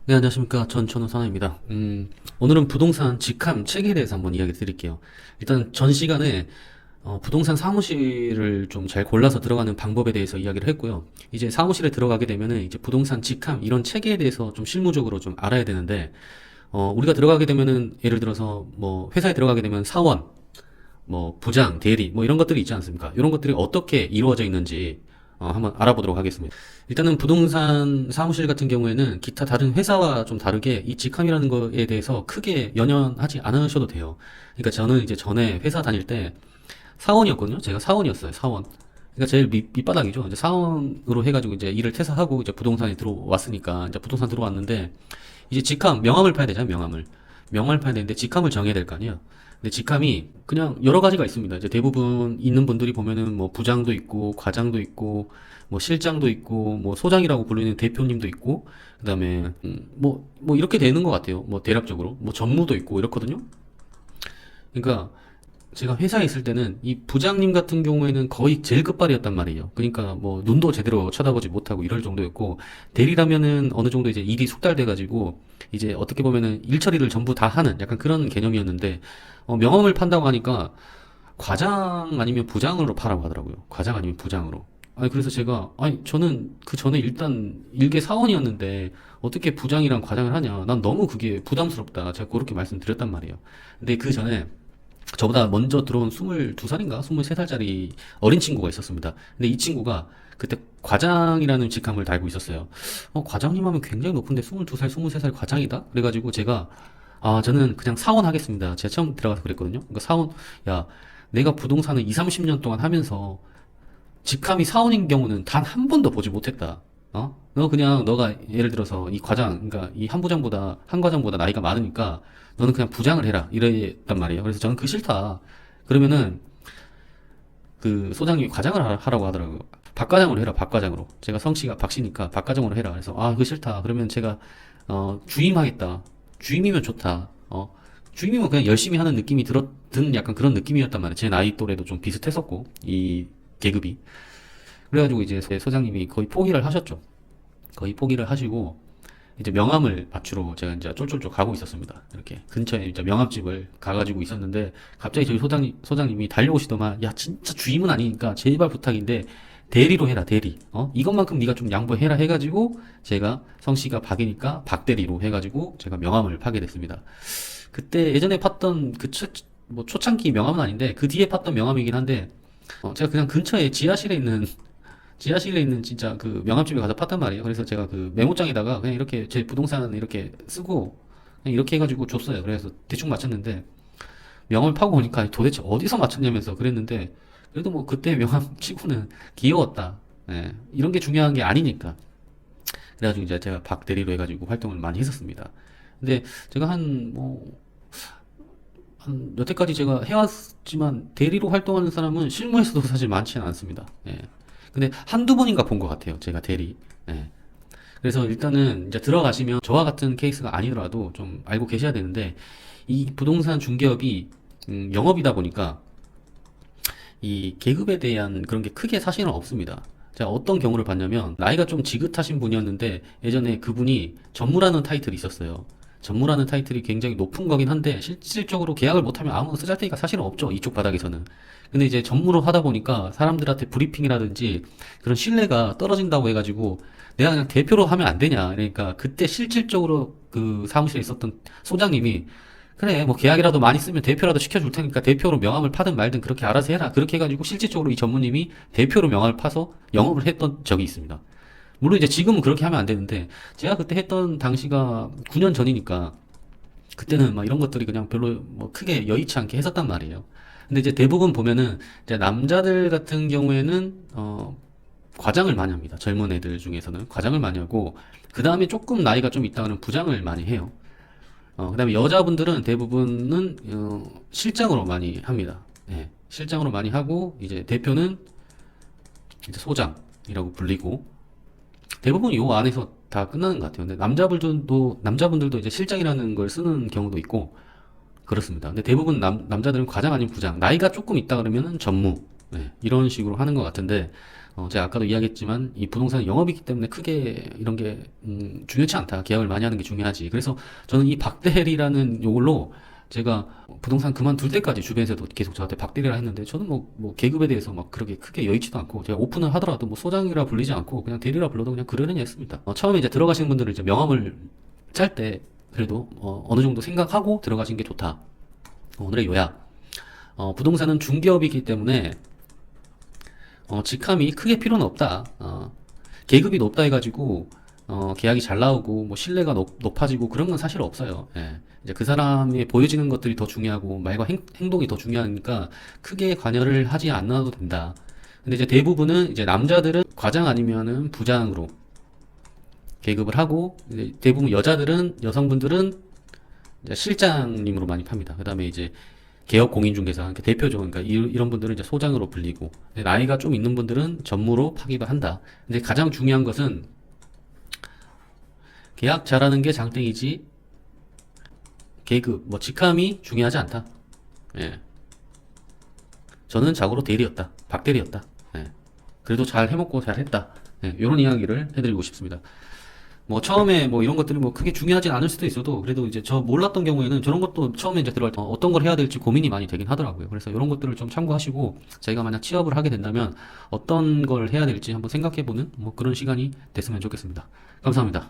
네, 안녕하십니까. 전 천우사나입니다. 오늘은 부동산 직함 체계에 대해서 한번 이야기 드릴게요. 일단 전 시간에 부동산 사무실을 좀 잘 골라서 들어가는 방법에 대해서 이야기를 했고요. 이제 사무실에 들어가게 되면은 이제 부동산 직함 이런 체계에 대해서 좀 실무적으로 좀 알아야 되는데, 우리가 들어가게 되면은 예를 들어서 뭐 회사에 들어가게 되면 사원, 뭐 부장, 대리 뭐 이런 것들이 있지 않습니까? 이런 것들이 어떻게 이루어져 있는지 한번 알아보도록 하겠습니다. 일단은 부동산 사무실 같은 경우에는 기타 다른 회사와 좀 다르게 이 직함이라는 거에 대해서 크게 연연하지 않으셔도 돼요. 그러니까 저는 이제 전에 회사 다닐 때 사원이었거든요. 제가 사원이었어요. 사원. 그러니까 제일 밑바닥이죠. 이제 사원으로 해가지고 이제 일을 퇴사하고 이제 부동산에 들어왔으니까 이제 부동산 들어왔는데 이제 직함, 명함을 파야 되잖아요. 명함을. 명함을 파야 되는데 직함을 정해야 될 거 아니에요. 근데 직함이 그냥 여러 가지가 있습니다. 이제 대부분 있는 분들이 보면은 뭐 부장도 있고 과장도 있고 뭐 실장도 있고 뭐 소장이라고 불리는 대표님도 있고 그다음에 뭐 이렇게 되는 것 같아요. 뭐 대략적으로 뭐 전무도 있고 이렇거든요. 그러니까 제가 회사에 있을 때는 이 부장님 같은 경우에는 거의 제일 끝발이었단 말이에요. 그러니까 뭐 눈도 제대로 쳐다보지 못하고 이럴 정도였고 대리라면은 어느 정도 이제 일이 숙달돼가지고 이제 어떻게 보면은 일 처리를 전부 다 하는 약간 그런 개념이었는데 명함을 판다고 하니까 과장 아니면 부장으로 파라고 하더라고요. 과장 아니면 부장으로. 아니 그래서 제가 아니 저는 그 전에 일단 일개 사원이었는데 어떻게 부장이랑 과장을 하냐. 난 너무 그게 부담스럽다. 제가 그렇게 말씀드렸단 말이에요. 근데 그 전에 저보다 먼저 들어온 22살인가 23살짜리 어린 친구가 있었습니다. 근데 이 친구가 그때 과장이라는 직함을 달고 있었어요. 과장님 하면 굉장히 높은데 22살, 23살 과장이다? 그래가지고 제가 저는 그냥 사원 하겠습니다. 제가 처음 들어가서 그랬거든요. 그러니까 사원, 야, 내가 부동산을 2, 30년 동안 하면서 직함이 사원인 경우는 단 한 번도 보지 못했다. 너 그냥 너가 예를 들어서 이 과장, 그러니까 이 한 부장보다 한 과장보다 나이가 많으니까 너는 그냥 부장을 해라 이랬단 말이에요. 그래서 저는 그 싫다. 그러면은 그 소장님이 과장을 하라고 하더라고요. 박과장으로 해라, 박과장으로. 제가 성씨가 박씨니까 박과장으로 해라. 그래서 그거 싫다. 그러면 제가 주임하겠다. 주임이면 좋다. 주임이면 그냥 열심히 하는 느낌이 든 약간 그런 느낌이었단 말이에요. 제 나이 또래도 좀 비슷했었고 이 계급이. 그래가지고 이제 제 소장님이 거의 포기를 하셨죠. 거의 포기를 하시고 이제 명함을 맞추러 제가 이제 쫄쫄쫄 가고 있었습니다. 이렇게 근처에 이제 명함집을 가가지고 있었는데 갑자기 저희 소장님이 달려오시더만 야 진짜 주임은 아니니까 제발 부탁인데 대리로 해라 대리. 이것만큼 네가 좀 양보해라 해가지고 제가 성씨가 박이니까 박대리로 해가지고 제가 명함을 파게 됐습니다. 그때 예전에 팠던 뭐 초창기 명함은 아닌데 그 뒤에 팠던 명함이긴 한데 제가 그냥 근처에 지하실에 있는 진짜 그 명함집에 가서 팠단 말이에요. 그래서 제가 그 메모장에다가 그냥 이렇게 제 부동산 이렇게 쓰고 그냥 이렇게 해가지고 줬어요. 그래서 대충 맞췄는데 명함을 파고 오니까 도대체 어디서 맞췄냐면서 그랬는데 그래도 뭐 그때 명함 치고는 귀여웠다. 예, 이런 게 중요한 게 아니니까. 그래가지고 이제 제가 박 대리로 해가지고 활동을 많이 했었습니다. 근데 제가 한 여태까지 제가 해왔지만 대리로 활동하는 사람은 실무에서도 사실 많지는 않습니다. 예. 근데 한두 번인가 본 것 같아요. 제가 대리. 예. 그래서 일단은 이제 들어가시면 저와 같은 케이스가 아니더라도 좀 알고 계셔야 되는데 이 부동산 중개업이 영업이다 보니까 이 계급에 대한 그런 게 크게 사실은 없습니다. 제가 어떤 경우를 봤냐면 나이가 좀 지긋하신 분이었는데 예전에 그분이 전무라는 타이틀이 있었어요. 전무라는 타이틀이 굉장히 높은 거긴 한데 실질적으로 계약을 못하면 아무 쓰잘데기가 사실은 없죠. 이쪽 바닥에서는. 근데 이제 전무로 하다 보니까 사람들한테 브리핑이라든지 그런 신뢰가 떨어진다고 해가지고 내가 그냥 대표로 하면 안 되냐. 그러니까 그때 실질적으로 그 사무실에 있었던 소장님이 그래 뭐 계약이라도 많이 쓰면 대표라도 시켜줄 테니까 대표로 명함을 파든 말든 그렇게 알아서 해라. 그렇게 해가지고 실질적으로 이 전무님이 대표로 명함을 파서 영업을 했던 적이 있습니다. 물론 이제 지금은 그렇게 하면 안 되는데 제가 그때 했던 당시가 9년 전이니까 그때는 막 이런 것들이 그냥 별로 뭐 크게 여의치 않게 했었단 말이에요. 근데 이제 대부분 보면은 이제 남자들 같은 경우에는 과장을 많이 합니다. 젊은 애들 중에서는 과장을 많이 하고 그 다음에 조금 나이가 좀 있다가는 부장을 많이 해요. 그다음에 여자분들은 대부분은 실장으로 많이 합니다. 예, 실장으로 많이 하고 이제 대표는 이제 소장이라고 불리고 대부분 요 안에서 다 끝나는 것 같아요. 근데 남자분들도 이제 실장이라는 걸 쓰는 경우도 있고 그렇습니다. 근데 대부분 남자들은 과장 아닌 부장 나이가 조금 있다 그러면은 전무 이런 식으로 하는 것 같은데 제가 아까도 이야기했지만 이 부동산은 영업이기 때문에 크게 이런 게 중요치 않다. 계약을 많이 하는 게 중요하지. 그래서 저는 이 박대리라는 요걸로 제가 부동산 그만둘 때까지 주변에서도 계속 저한테 박대리라 했는데 저는 뭐 계급에 대해서 막 그렇게 크게 여의치도 않고 제가 오픈을 하더라도 뭐 소장이라 불리지 않고 그냥 대리라 불러도 그냥 그러려니 했습니다. 처음에 이제 들어가시는 분들은 이제 명함을 짤 때 그래도 어느 정도 생각하고 들어가신 게 좋다. 오늘의 요약. 부동산은 중개업이기 때문에 직함이 크게 필요는 없다. 계급이 높다 해가지고 계약이 잘 나오고 뭐 신뢰가 높아지고 그런 건 사실 없어요. 예. 이제 그 사람이 보여지는 것들이 더 중요하고 말과 행동이 더 중요하니까 크게 관여를 하지 않아도 된다. 근데 이제 대부분은 이제 남자들은 과장 아니면은 부장으로 계급을 하고 이제 대부분 여성분들은 이제 실장님으로 많이 팝니다. 그다음에 이제 개업 공인중개사, 그러니까 대표죠. 그러니까 이런 분들은 이제 소장으로 불리고, 나이가 좀 있는 분들은 전무로 파기를 한다. 근데 가장 중요한 것은 계약 잘하는 게 장땡이지, 계급, 뭐 직함이 중요하지 않다. 예. 저는 자고로 대리였다. 박대리였다. 예. 그래도 잘 해먹고 잘 했다. 예. 이런 이야기를 해드리고 싶습니다. 뭐 처음에 뭐 이런 것들이 뭐 크게 중요하진 않을 수도 있어도 그래도 이제 저 몰랐던 경우에는 저런 것도 처음에 이제 들어갈 때 어떤 걸 해야 될지 고민이 많이 되긴 하더라고요. 그래서 이런 것들을 좀 참고하시고 저희가 만약 취업을 하게 된다면 어떤 걸 해야 될지 한번 생각해보는 뭐 그런 시간이 됐으면 좋겠습니다. 감사합니다.